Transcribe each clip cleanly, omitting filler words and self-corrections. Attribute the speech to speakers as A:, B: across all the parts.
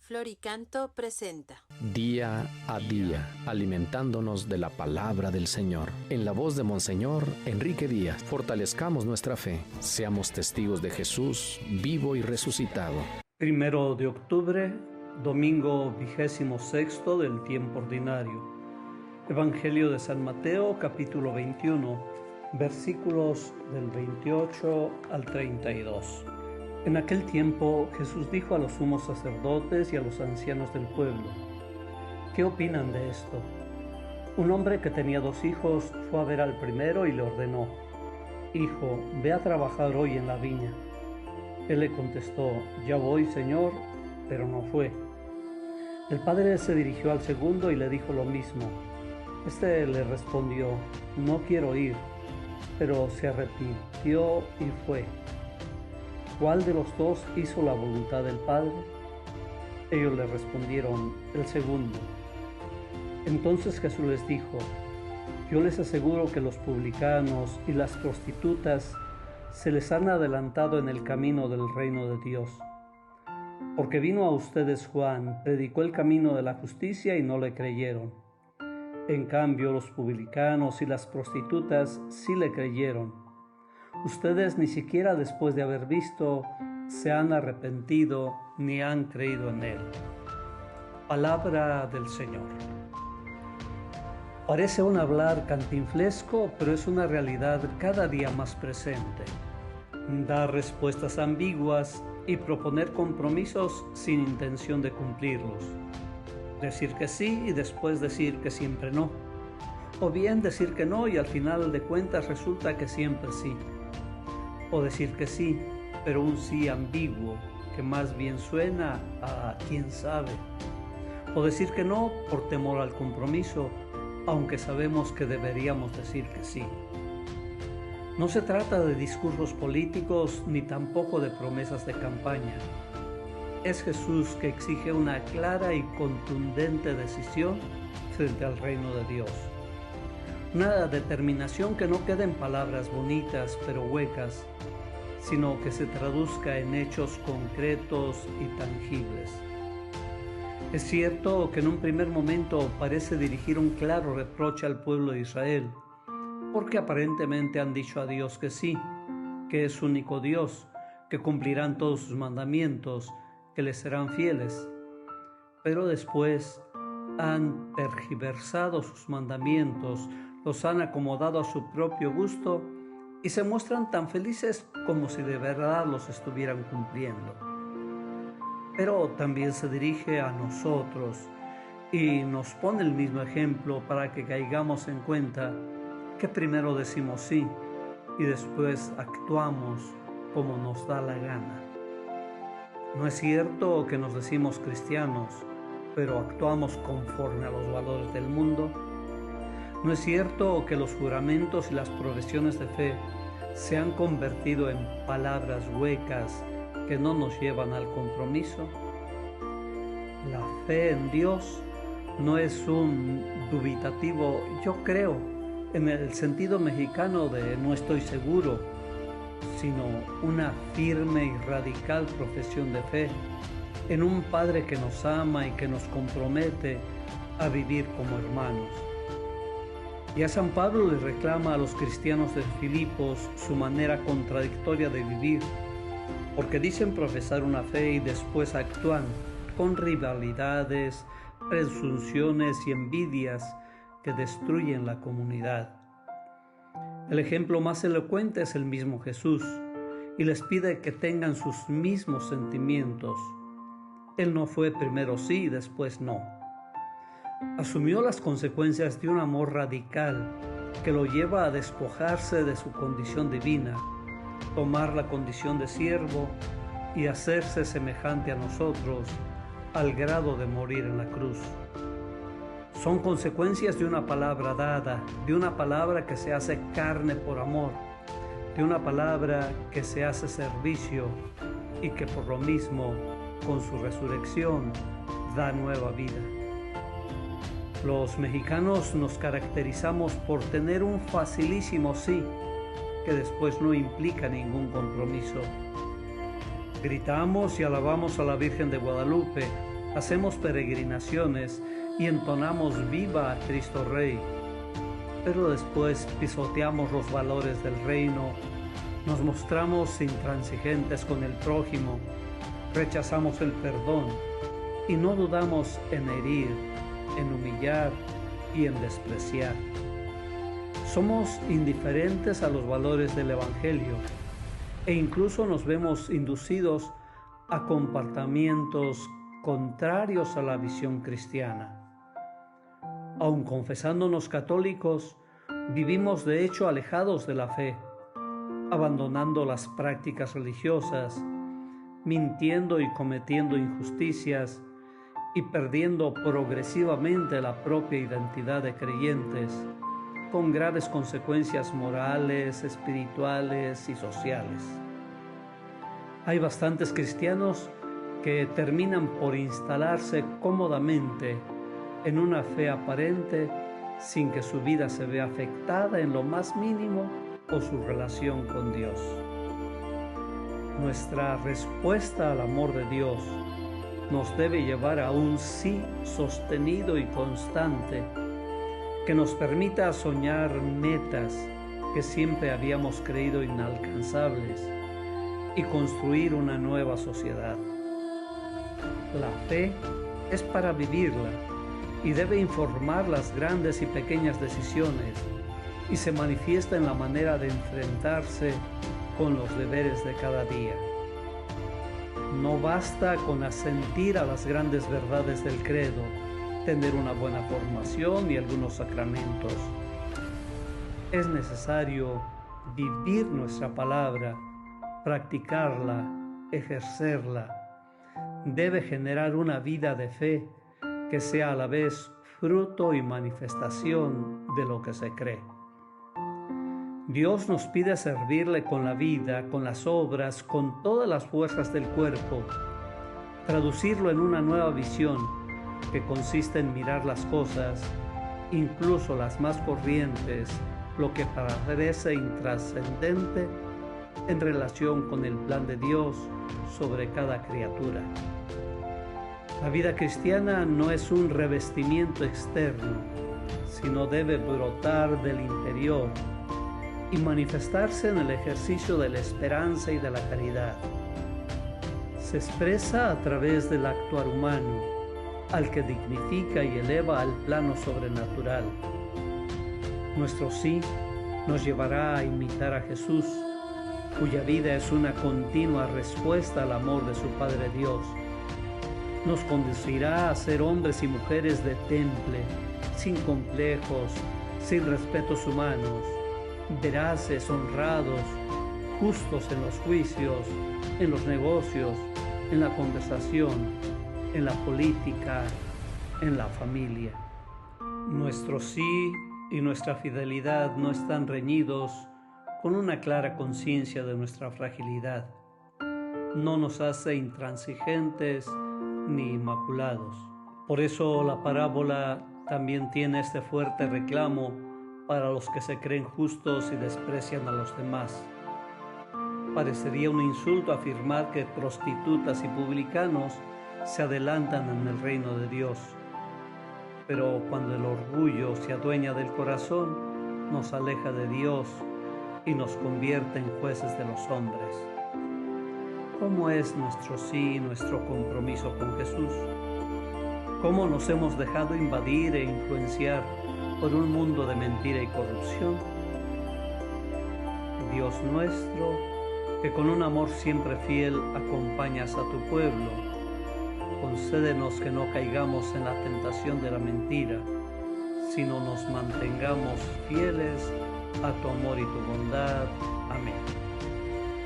A: Floricanto presenta
B: Día a día, alimentándonos de la palabra del Señor. En la voz de Monseñor Enrique Díaz, fortalezcamos nuestra fe. Seamos testigos de Jesús vivo y resucitado.
C: 1 de octubre, domingo 26 del tiempo ordinario. Evangelio de San Mateo, capítulo 21, versículos del 28 al 32. En aquel tiempo Jesús dijo a los sumos sacerdotes y a los ancianos del pueblo: ¿qué opinan de esto? Un hombre que tenía 2 hijos fue a ver al primero y le ordenó: Hijo, ve a trabajar hoy en la viña. Él le contestó: Ya voy, Señor, pero no fue. El padre se dirigió al segundo y le dijo lo mismo. Este le respondió: No quiero ir, pero se arrepintió y fue. ¿Cuál de los 2 hizo la voluntad del Padre? Ellos le respondieron: el segundo. Entonces Jesús les dijo: Yo les aseguro que los publicanos y las prostitutas se les han adelantado en el camino del reino de Dios. Porque vino a ustedes Juan, predicó el camino de la justicia y no le creyeron. En cambio, los publicanos y las prostitutas sí le creyeron. Ustedes ni siquiera después de haber visto se han arrepentido ni han creído en él. Palabra del Señor. Parece un hablar cantinflesco, pero es una realidad cada día más presente. Dar respuestas ambiguas y proponer compromisos sin intención de cumplirlos. Decir que sí y después decir que siempre no. O bien decir que no y al final de cuentas resulta que siempre sí. O decir que sí, pero un sí ambiguo, que más bien suena a quién sabe. O decir que no por temor al compromiso, aunque sabemos que deberíamos decir que sí. No se trata de discursos políticos ni tampoco de promesas de campaña. Es Jesús que exige una clara y contundente decisión frente al reino de Dios. Una determinación que no quede en palabras bonitas pero huecas, sino que se traduzca en hechos concretos y tangibles. Es cierto que en un primer momento parece dirigir un claro reproche al pueblo de Israel, porque aparentemente han dicho a Dios que sí, que es único Dios, que cumplirán todos sus mandamientos, que les serán fieles. Pero después han tergiversado sus mandamientos, los han acomodado a su propio gusto y se muestran tan felices como si de verdad los estuvieran cumpliendo. Pero también se dirige a nosotros y nos pone el mismo ejemplo para que caigamos en cuenta que primero decimos sí y después actuamos como nos da la gana. No es cierto que nos decimos cristianos, pero actuamos conforme a los valores del mundo. No es cierto que los juramentos y las profesiones de fe se han convertido en palabras huecas que no nos llevan al compromiso. La fe en Dios no es un dubitativo yo creo, en el sentido mexicano de no estoy seguro, sino una firme y radical profesión de fe en un Padre que nos ama y que nos compromete a vivir como hermanos. Y a San Pablo le reclama a los cristianos de Filipos su manera contradictoria de vivir, porque dicen profesar una fe y después actúan con rivalidades, presunciones y envidias que destruyen la comunidad. El ejemplo más elocuente es el mismo Jesús, y les pide que tengan sus mismos sentimientos. Él no fue primero sí y después no. Asumió las consecuencias de un amor radical que lo lleva a despojarse de su condición divina, tomar la condición de siervo y hacerse semejante a nosotros al grado de morir en la cruz. Son consecuencias de una palabra dada, de una palabra que se hace carne por amor, de una palabra que se hace servicio y que por lo mismo, con su resurrección, da nueva vida. Los mexicanos nos caracterizamos por tener un facilísimo sí, que después no implica ningún compromiso. Gritamos y alabamos a la Virgen de Guadalupe, hacemos peregrinaciones y entonamos viva a Cristo Rey, pero después pisoteamos los valores del reino, nos mostramos intransigentes con el prójimo, rechazamos el perdón y no dudamos en herir, en humillar y en despreciar. Somos indiferentes a los valores del Evangelio e incluso nos vemos inducidos a comportamientos contrarios a la visión cristiana. Aun confesándonos católicos, vivimos de hecho alejados de la fe, abandonando las prácticas religiosas, mintiendo y cometiendo injusticias y perdiendo progresivamente la propia identidad de creyentes, con graves consecuencias morales, espirituales y sociales. Hay bastantes cristianos que terminan por instalarse cómodamente en una fe aparente sin que su vida se vea afectada en lo más mínimo por su relación con Dios. Nuestra respuesta al amor de Dios nos debe llevar a un sí sostenido y constante que nos permita soñar metas que siempre habíamos creído inalcanzables y construir una nueva sociedad. La fe es para vivirla y debe informar las grandes y pequeñas decisiones y se manifiesta en la manera de enfrentarse con los deberes de cada día. No basta con asentir a las grandes verdades del credo, tener una buena formación y algunos sacramentos. Es necesario vivir nuestra palabra, practicarla, ejercerla. Debe generar una vida de fe que sea a la vez fruto y manifestación de lo que se cree. Dios nos pide servirle con la vida, con las obras, con todas las fuerzas del cuerpo, traducirlo en una nueva visión que consiste en mirar las cosas, incluso las más corrientes, lo que parece intrascendente, en relación con el plan de Dios sobre cada criatura. La vida cristiana no es un revestimiento externo, sino debe brotar del interior y manifestarse en el ejercicio de la esperanza y de la caridad. Se expresa a través del actuar humano, al que dignifica y eleva al plano sobrenatural. Nuestro sí nos llevará a imitar a Jesús, cuya vida es una continua respuesta al amor de su Padre Dios. Nos conducirá a ser hombres y mujeres de temple, sin complejos, sin respetos humanos, veraces, honrados, justos en los juicios, en los negocios, en la conversación, en la política, en la familia. Nuestro sí y nuestra fidelidad no están reñidos con una clara conciencia de nuestra fragilidad. No nos hace intransigentes ni inmaculados. Por eso la parábola también tiene este fuerte reclamo para los que se creen justos y desprecian a los demás. Parecería un insulto afirmar que prostitutas y publicanos se adelantan en el reino de Dios. Pero cuando el orgullo se adueña del corazón, nos aleja de Dios y nos convierte en jueces de los hombres. ¿Cómo es nuestro sí, nuestro compromiso con Jesús? ¿Cómo nos hemos dejado invadir e influenciar por un mundo de mentira y corrupción? Dios nuestro, que con un amor siempre fiel acompañas a tu pueblo, concédenos que no caigamos en la tentación de la mentira, sino nos mantengamos fieles a tu amor y tu bondad. Amén.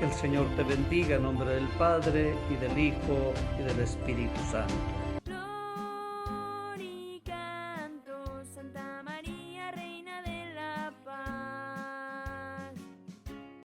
C: El Señor te bendiga en nombre del Padre, y del Hijo, y del Espíritu Santo.